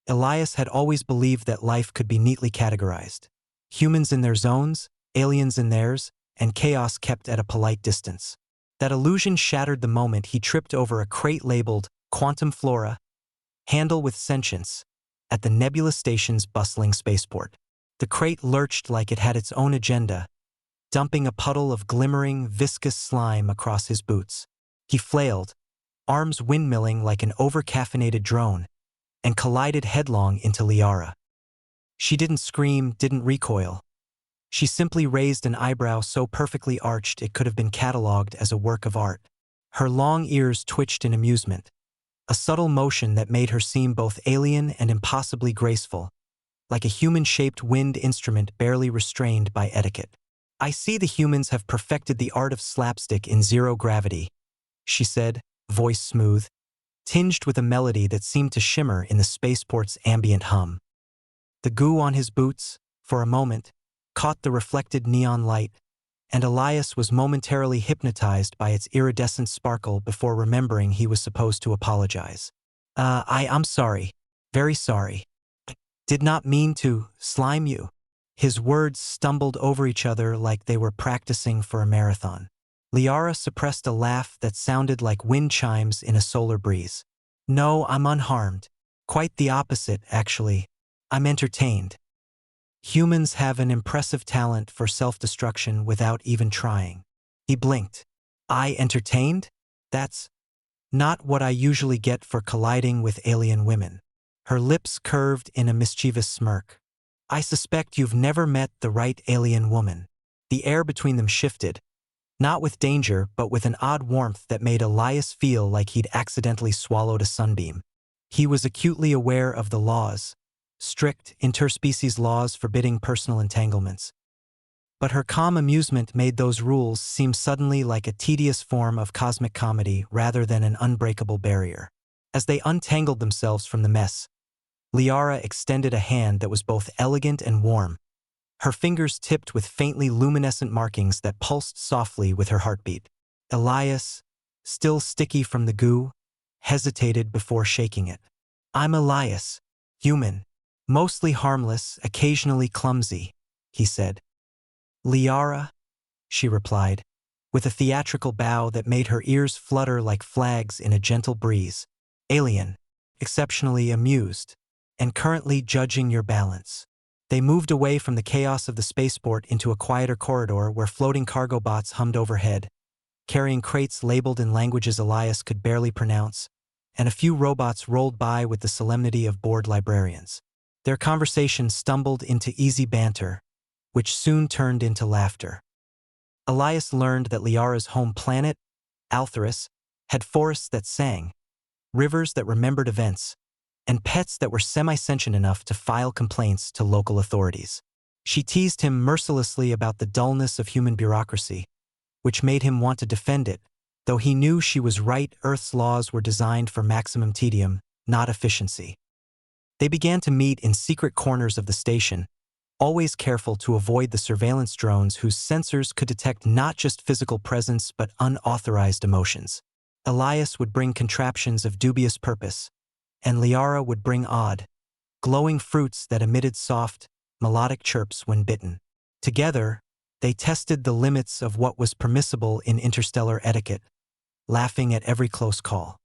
Elias had always believed that life could be neatly categorized. Humans in their zones, aliens in theirs, and chaos kept at a polite distance. That illusion shattered the moment he tripped over a crate labeled Quantum Flora, Handle with Sentience, at the Nebula Station's bustling spaceport. The crate lurched like it had its own agenda, dumping a puddle of glimmering, viscous slime across his boots. He flailed, arms windmilling like an over-caffeinated drone, and collided headlong into Liara. She didn't scream, didn't recoil. She simply raised an eyebrow so perfectly arched it could have been catalogued as a work of art. Her long ears twitched in amusement, a subtle motion that made her seem both alien and impossibly graceful, like a human-shaped wind instrument barely restrained by etiquette. "I see the humans have perfected the art of slapstick in zero gravity," she said, voice smooth, tinged with a melody that seemed to shimmer in the spaceport's ambient hum. The goo on his boots, for a moment, caught the reflected neon light, and Elias was momentarily hypnotized by its iridescent sparkle before remembering he was supposed to apologize. I'm sorry. Very sorry. Did not mean to slime you." His words stumbled over each other like they were practicing for a marathon. Liara suppressed a laugh that sounded like wind chimes in a solar breeze. "No, I'm unharmed. Quite the opposite, actually. I'm entertained. Humans have an impressive talent for self-destruction without even trying." He blinked. "I entertained? That's not what I usually get for colliding with alien women." Her lips curved in a mischievous smirk. "I suspect you've never met the right alien woman." The air between them shifted, not with danger but with an odd warmth that made Elias feel like he'd accidentally swallowed a sunbeam. He was acutely aware of the laws, strict interspecies laws forbidding personal entanglements. But her calm amusement made those rules seem suddenly like a tedious form of cosmic comedy rather than an unbreakable barrier. As they untangled themselves from the mess, Liara extended a hand that was both elegant and warm, her fingers tipped with faintly luminescent markings that pulsed softly with her heartbeat. Elias, still sticky from the goo, hesitated before shaking it. "I'm Elias, human, mostly harmless, occasionally clumsy," he said. "Liara," she replied, with a theatrical bow that made her ears flutter like flags in a gentle breeze. "Alien, exceptionally amused, and currently judging your balance." They moved away from the chaos of the spaceport into a quieter corridor where floating cargo bots hummed overhead, carrying crates labeled in languages Elias could barely pronounce, and a few robots rolled by with the solemnity of bored librarians. Their conversation stumbled into easy banter, which soon turned into laughter. Elias learned that Liara's home planet, Altharis, had forests that sang, rivers that remembered events, and pets that were semi-sentient enough to file complaints to local authorities. She teased him mercilessly about the dullness of human bureaucracy, which made him want to defend it, though he knew she was right. Earth's laws were designed for maximum tedium, not efficiency. They began to meet in secret corners of the station, always careful to avoid the surveillance drones whose sensors could detect not just physical presence but unauthorized emotions. Elias would bring contraptions of dubious purpose, and Liara would bring odd, glowing fruits that emitted soft, melodic chirps when bitten. Together, they tested the limits of what was permissible in interstellar etiquette, laughing at every close call.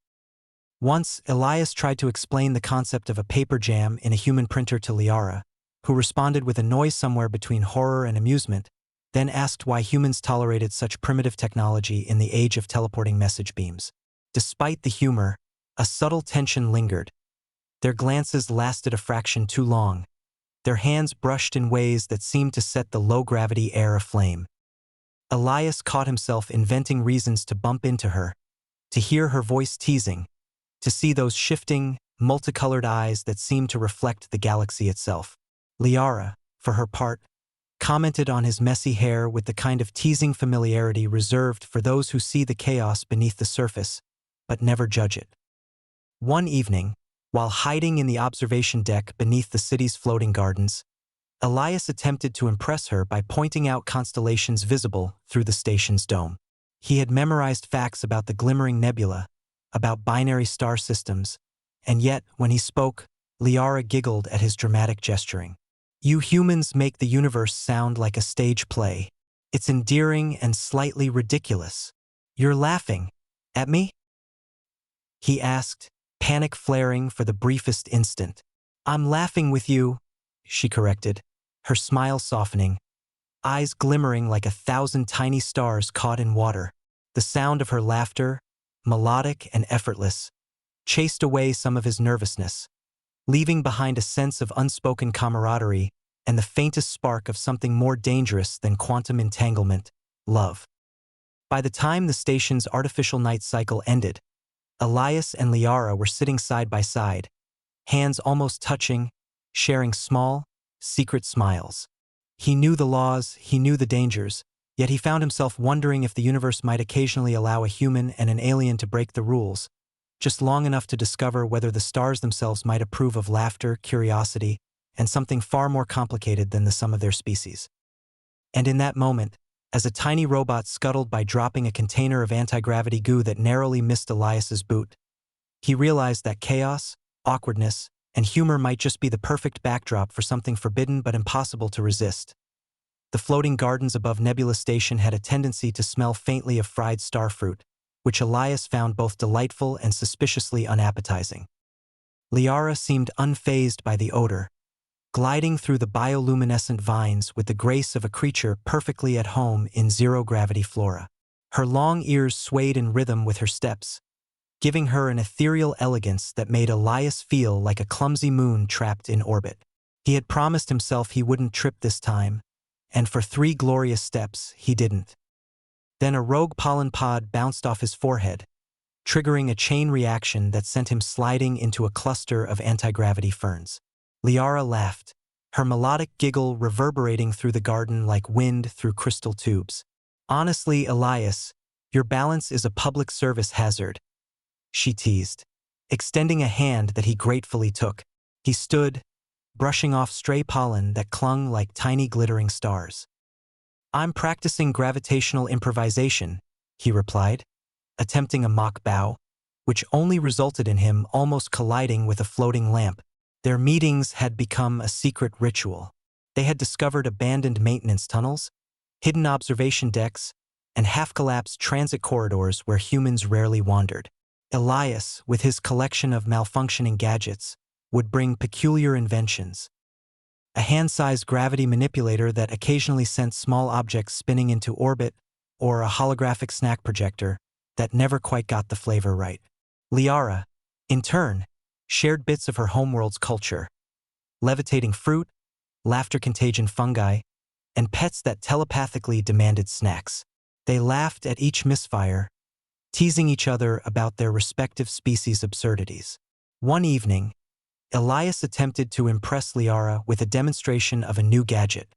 Once, Elias tried to explain the concept of a paper jam in a human printer to Liara, who responded with a noise somewhere between horror and amusement, then asked why humans tolerated such primitive technology in the age of teleporting message beams. Despite the humor, a subtle tension lingered. Their glances lasted a fraction too long. Their hands brushed in ways that seemed to set the low-gravity air aflame. Elias caught himself inventing reasons to bump into her, to hear her voice teasing, to see those shifting, multicolored eyes that seemed to reflect the galaxy itself. Liara, for her part, commented on his messy hair with the kind of teasing familiarity reserved for those who see the chaos beneath the surface, but never judge it. One evening, while hiding in the observation deck beneath the city's floating gardens, Elias attempted to impress her by pointing out constellations visible through the station's dome. He had memorized facts about the glimmering nebula, about binary star systems, and yet, when he spoke, Liara giggled at his dramatic gesturing. You humans make the universe sound like a stage play. It's endearing and slightly ridiculous. You're laughing at me? He asked, panic flaring for the briefest instant. I'm laughing with you, she corrected, her smile softening, eyes glimmering like 1,000 tiny stars caught in water. The sound of her laughter, melodic and effortless, chased away some of his nervousness, leaving behind a sense of unspoken camaraderie and the faintest spark of something more dangerous than quantum entanglement, love. By the time the station's artificial night cycle ended, Elias and Liara were sitting side by side, hands almost touching, sharing small, secret smiles. He knew the laws, he knew the dangers, yet he found himself wondering if the universe might occasionally allow a human and an alien to break the rules, just long enough to discover whether the stars themselves might approve of laughter, curiosity, and something far more complicated than the sum of their species. And in that moment, as a tiny robot scuttled by dropping a container of anti-gravity goo that narrowly missed Elias's boot, he realized that chaos, awkwardness, and humor might just be the perfect backdrop for something forbidden but impossible to resist. The floating gardens above Nebula Station had a tendency to smell faintly of fried starfruit, which Elias found both delightful and suspiciously unappetizing. Liara seemed unfazed by the odor, gliding through the bioluminescent vines with the grace of a creature perfectly at home in zero-gravity flora. Her long ears swayed in rhythm with her steps, giving her an ethereal elegance that made Elias feel like a clumsy moon trapped in orbit. He had promised himself he wouldn't trip this time, and for 3 glorious steps, he didn't. Then a rogue pollen pod bounced off his forehead, triggering a chain reaction that sent him sliding into a cluster of anti-gravity ferns. Liara laughed, her melodic giggle reverberating through the garden like wind through crystal tubes. Honestly, Elias, your balance is a public service hazard, she teased, extending a hand that he gratefully took. He stood, brushing off stray pollen that clung like tiny glittering stars. I'm practicing gravitational improvisation, he replied, attempting a mock bow, which only resulted in him almost colliding with a floating lamp. Their meetings had become a secret ritual. They had discovered abandoned maintenance tunnels, hidden observation decks, and half-collapsed transit corridors where humans rarely wandered. Elias, with his collection of malfunctioning gadgets, would bring peculiar inventions. A hand-sized gravity manipulator that occasionally sent small objects spinning into orbit, or a holographic snack projector that never quite got the flavor right. Liara, in turn, shared bits of her homeworld's culture, levitating fruit, laughter-contagion fungi, and pets that telepathically demanded snacks. They laughed at each misfire, teasing each other about their respective species' absurdities. One evening, Elias attempted to impress Liara with a demonstration of a new gadget,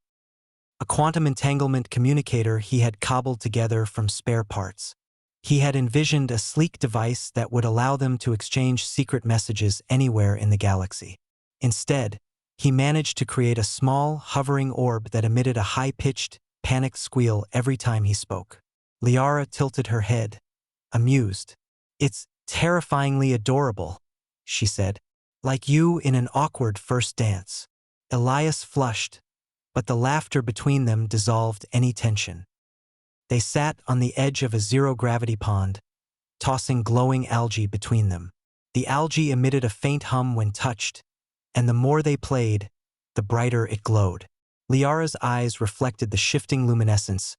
a quantum entanglement communicator he had cobbled together from spare parts. He had envisioned a sleek device that would allow them to exchange secret messages anywhere in the galaxy. Instead, he managed to create a small, hovering orb that emitted a high-pitched, panicked squeal every time he spoke. Liara tilted her head, amused. It's terrifyingly adorable, she said. Like you in an awkward first dance. Elias flushed, but the laughter between them dissolved any tension. They sat on the edge of a zero-gravity pond, tossing glowing algae between them. The algae emitted a faint hum when touched, and the more they played, the brighter it glowed. Liara's eyes reflected the shifting luminescence,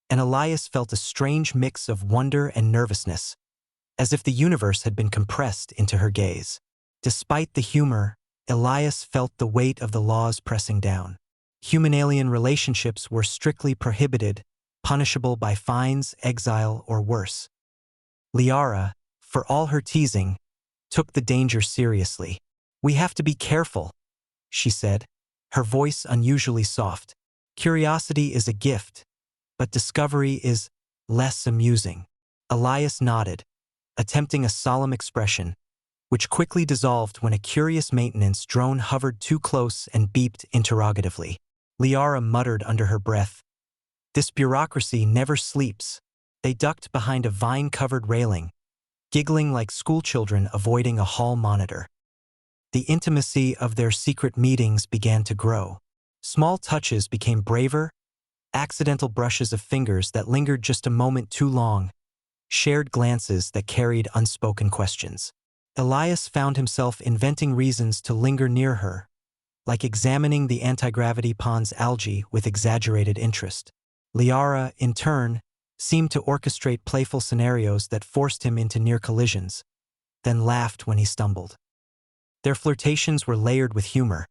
and Elias felt a strange mix of wonder and nervousness, as if the universe had been compressed into her gaze. Despite the humor, Elias felt the weight of the laws pressing down. Human-alien relationships were strictly prohibited, punishable by fines, exile, or worse. Liara, for all her teasing, took the danger seriously. We have to be careful, she said, her voice unusually soft. Curiosity is a gift, but discovery is less amusing. Elias nodded, attempting a solemn expression, which quickly dissolved when a curious maintenance drone hovered too close and beeped interrogatively. Liara muttered under her breath, "This bureaucracy never sleeps." They ducked behind a vine-covered railing, giggling like schoolchildren avoiding a hall monitor. the intimacy of their secret meetings began to grow. Small touches became braver, accidental brushes of fingers that lingered just a moment too long, shared glances that carried unspoken questions. Elias found himself inventing reasons to linger near her, like examining the anti-gravity pond's algae with exaggerated interest. Liara, in turn, seemed to orchestrate playful scenarios that forced him into near collisions, then laughed when he stumbled. Their flirtations were layered with humor,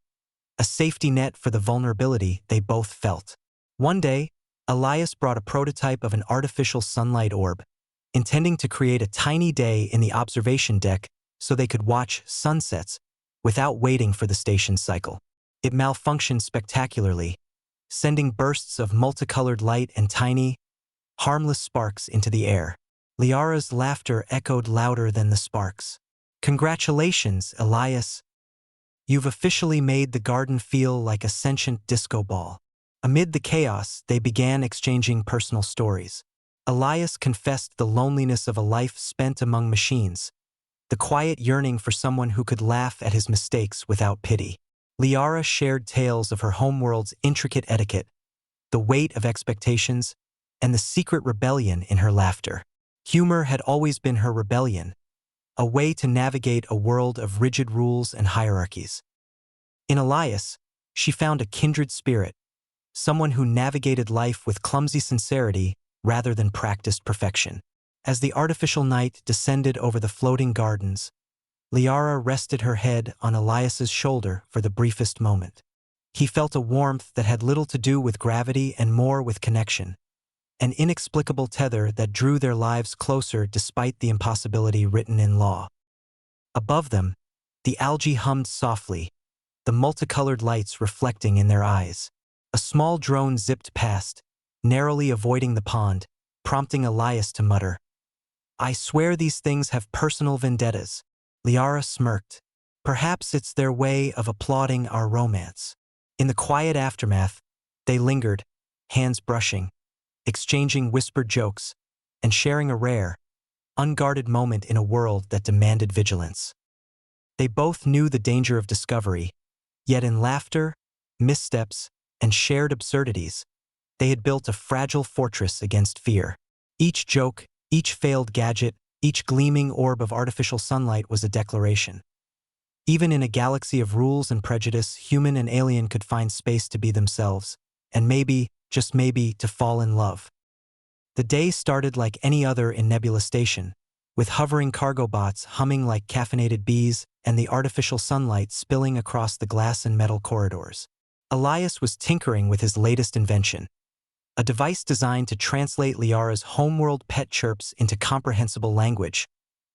a safety net for the vulnerability they both felt. One day, Elias brought a prototype of an artificial sunlight orb, intending to create a tiny day in the observation deck so they could watch sunsets without waiting for the station's cycle. It malfunctioned spectacularly, sending bursts of multicolored light and tiny, harmless sparks into the air. Liara's laughter echoed louder than the sparks. "Congratulations, Elias. You've officially made the garden feel like a sentient disco ball." Amid the chaos, they began exchanging personal stories. Elias confessed the loneliness of a life spent among machines, the quiet yearning for someone who could laugh at his mistakes without pity. Liara shared tales of her homeworld's intricate etiquette, the weight of expectations, and the secret rebellion in her laughter. Humor had always been her rebellion, a way to navigate a world of rigid rules and hierarchies. In Elias, she found a kindred spirit, someone who navigated life with clumsy sincerity rather than practiced perfection. As the artificial night descended over the floating gardens, Liara rested her head on Elias's shoulder for the briefest moment. He felt a warmth that had little to do with gravity and more with connection, an inexplicable tether that drew their lives closer despite the impossibility written in law. Above them, the algae hummed softly, the multicolored lights reflecting in their eyes. A small drone zipped past, narrowly avoiding the pond, prompting Elias to mutter, "I swear these things have personal vendettas." Liara smirked. "Perhaps it's their way of applauding our romance." In the quiet aftermath, they lingered, hands brushing, exchanging whispered jokes, and sharing a rare, unguarded moment in a world that demanded vigilance. They both knew the danger of discovery, yet in laughter, missteps, and shared absurdities, they had built a fragile fortress against fear. Each joke, each failed gadget, each gleaming orb of artificial sunlight was a declaration. Even in a galaxy of rules and prejudice, human and alien could find space to be themselves, and maybe, just maybe, to fall in love. The day started like any other in Nebula Station, with hovering cargo bots humming like caffeinated bees and the artificial sunlight spilling across the glass and metal corridors. Elias was tinkering with his latest invention, a device designed to translate Liara's homeworld pet chirps into comprehensible language,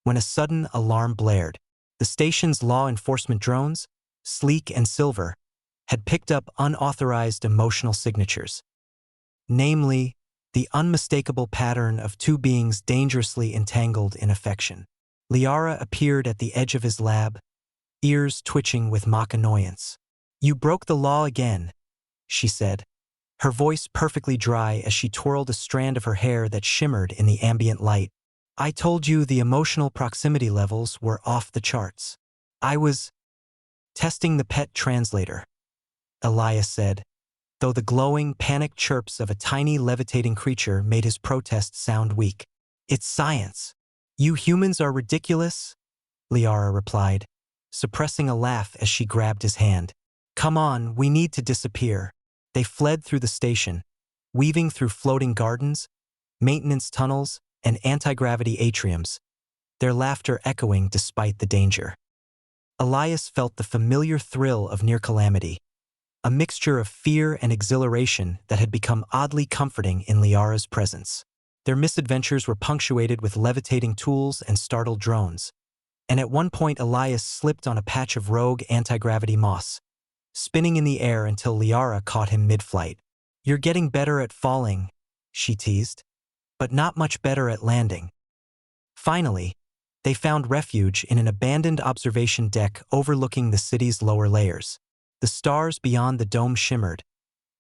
when a sudden alarm blared. The station's law enforcement drones, sleek and silver, had picked up unauthorized emotional signatures. Namely, the unmistakable pattern of two beings dangerously entangled in affection. Liara appeared at the edge of his lab, ears twitching with mock annoyance. "You broke the law again," she said, her voice perfectly dry as she twirled a strand of her hair that shimmered in the ambient light. "I told you the emotional proximity levels were off the charts." "I was testing the pet translator," Elias said, though the glowing, panicked chirps of a tiny levitating creature made his protest sound weak. "It's science. You humans are ridiculous," Liara replied, suppressing a laugh as she grabbed his hand. "Come on, we need to disappear." They fled through the station, weaving through floating gardens, maintenance tunnels, and anti-gravity atriums, their laughter echoing despite the danger. Elias felt the familiar thrill of near calamity, a mixture of fear and exhilaration that had become oddly comforting in Liara's presence. Their misadventures were punctuated with levitating tools and startled drones, and at one point Elias slipped on a patch of rogue anti-gravity moss, spinning in the air until Liara caught him mid-flight. "You're getting better at falling," she teased, "but not much better at landing." Finally, they found refuge in an abandoned observation deck overlooking the city's lower layers. The stars beyond the dome shimmered,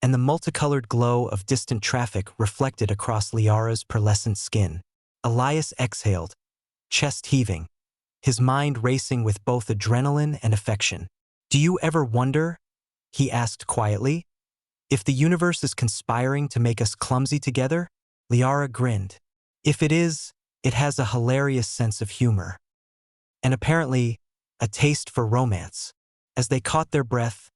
and the multicolored glow of distant traffic reflected across Liara's pearlescent skin. Elias exhaled, chest heaving, his mind racing with both adrenaline and affection. "Do you ever wonder," he asked quietly, "if the universe is conspiring to make us clumsy together?" Liara grinned. "If it is, it has a hilarious sense of humor. And apparently, a taste for romance." As they caught their breath,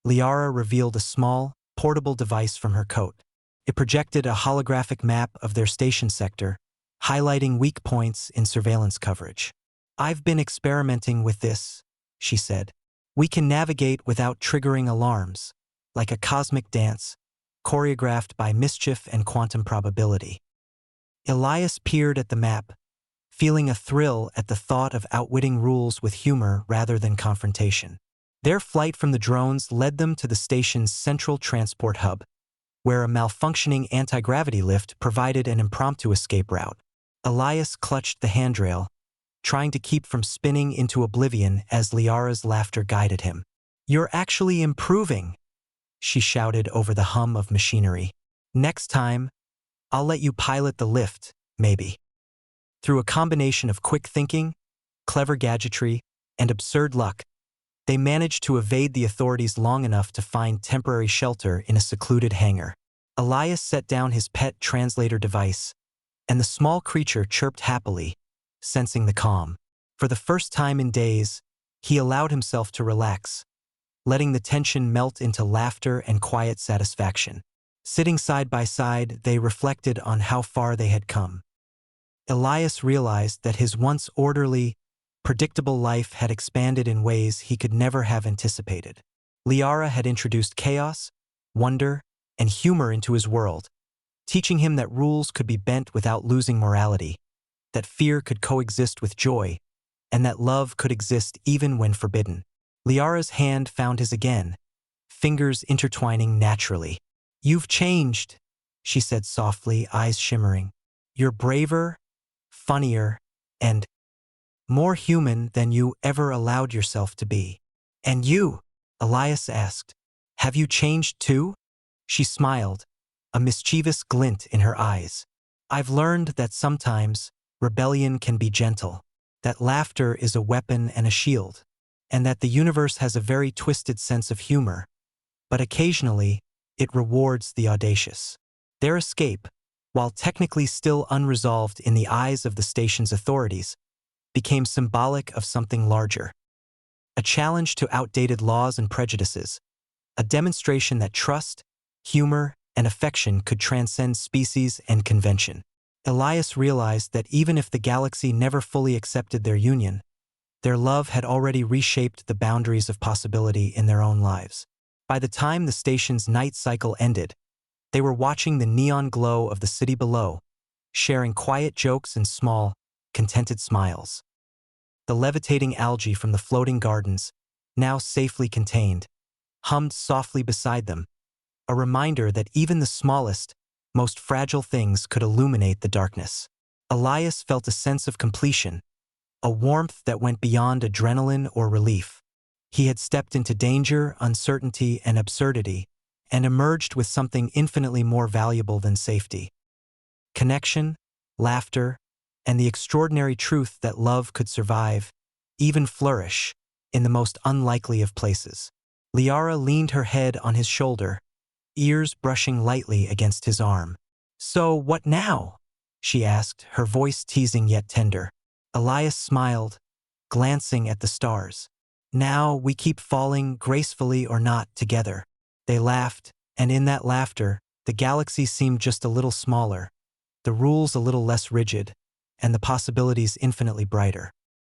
Liara revealed a small, portable device from her coat. It projected a holographic map of their station sector, highlighting weak points in surveillance coverage. "I've been experimenting with this," she said. "We can navigate without triggering alarms, like a cosmic dance, choreographed by mischief and quantum probability." Elias peered at the map, feeling a thrill at the thought of outwitting rules with humor rather than confrontation. Their flight from the drones led them to the station's central transport hub, where a malfunctioning anti-gravity lift provided an impromptu escape route. Elias clutched the handrail, trying to keep from spinning into oblivion as Liara's laughter guided him. "You're actually improving," she shouted over the hum of machinery. "Next time, I'll let you pilot the lift, maybe." Through a combination of quick thinking, clever gadgetry, and absurd luck, they managed to evade the authorities long enough to find temporary shelter in a secluded hangar. Elias set down his pet translator device, and the small creature chirped happily, sensing the calm. For the first time in days, he allowed himself to relax, letting the tension melt into laughter and quiet satisfaction. Sitting side by side, they reflected on how far they had come. Elias realized that his once orderly, predictable life had expanded in ways he could never have anticipated. Liara had introduced chaos, wonder, and humor into his world, teaching him that rules could be bent without losing morality, that fear could coexist with joy, and that love could exist even when forbidden. Liara's hand found his again, fingers intertwining naturally. "You've changed," she said softly, eyes shimmering. "You're braver, funnier, and more human than you ever allowed yourself to be." "And you?" Elias asked. "Have you changed too?" She smiled, a mischievous glint in her eyes. "I've learned that sometimes rebellion can be gentle, that laughter is a weapon and a shield, and that the universe has a very twisted sense of humor, but occasionally it rewards the audacious." Their escape, while technically still unresolved in the eyes of the station's authorities, became symbolic of something larger. A challenge to outdated laws and prejudices, a demonstration that trust, humor, and affection could transcend species and convention. Elias realized that even if the galaxy never fully accepted their union, their love had already reshaped the boundaries of possibility in their own lives. By the time the station's night cycle ended, they were watching the neon glow of the city below, sharing quiet jokes and small, contented smiles. The levitating algae from the floating gardens, now safely contained, hummed softly beside them, a reminder that even the smallest, most fragile things could illuminate the darkness. Elias felt a sense of completion, a warmth that went beyond adrenaline or relief. He had stepped into danger, uncertainty, and absurdity, and emerged with something infinitely more valuable than safety. Connection, laughter, and the extraordinary truth that love could survive, even flourish, in the most unlikely of places. Liara leaned her head on his shoulder, ears brushing lightly against his arm. "So what now?" she asked, her voice teasing yet tender. Elias smiled, glancing at the stars. "Now we keep falling, gracefully or not, together." They laughed, and in that laughter, the galaxy seemed just a little smaller, the rules a little less rigid, and the possibilities infinitely brighter.